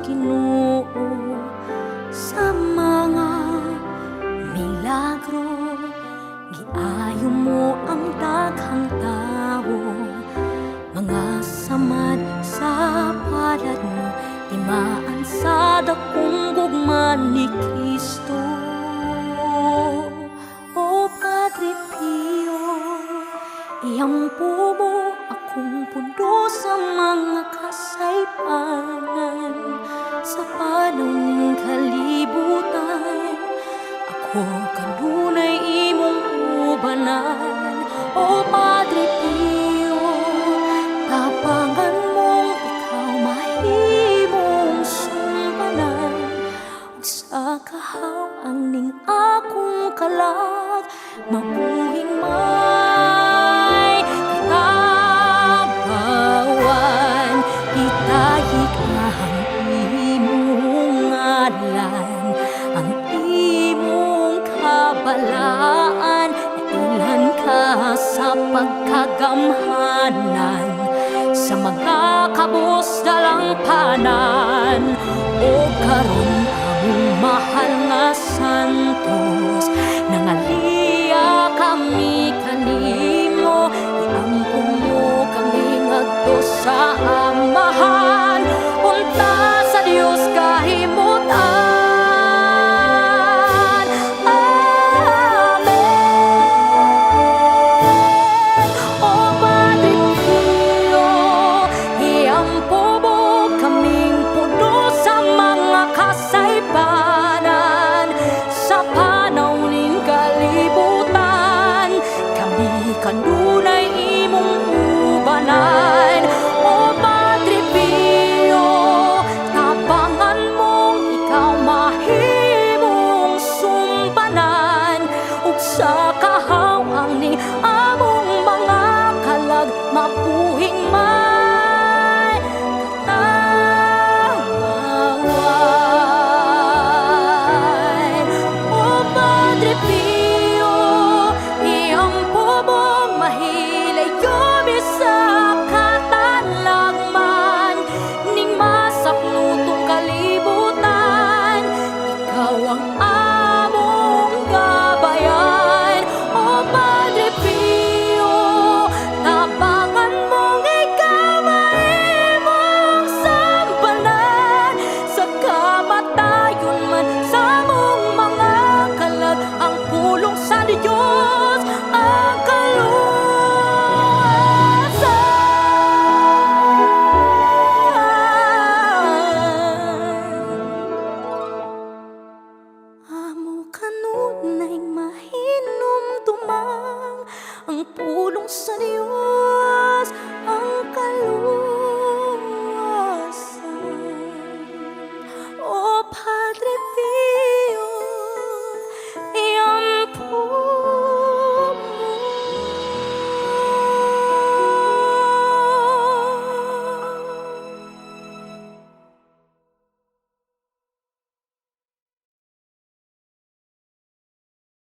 Ginoo sa mga milagro. Giayo mo ang daghang tawo, mga samad sa palad mo, timaan sa dakong gugma ni Kristo. O Padre Pio, iyampo mo akong puno sa mga kasaypanan. Sa panahong kalibutan, ako kanunay imong ubanan. O Padre Pio, tapangan mong ikaw mahimong sumpanan. Ug sa kahaw ang ning akong kalag, mabuhing may katabawan. Itahik ang imong ngalan, ang imong kabalaan. Nailan ka sa pagkagamhanan, sa mga kabus dalampanan. O karon among mahal nga santos, nangaliya kami kanimo. Iampo mo kami ngadto sa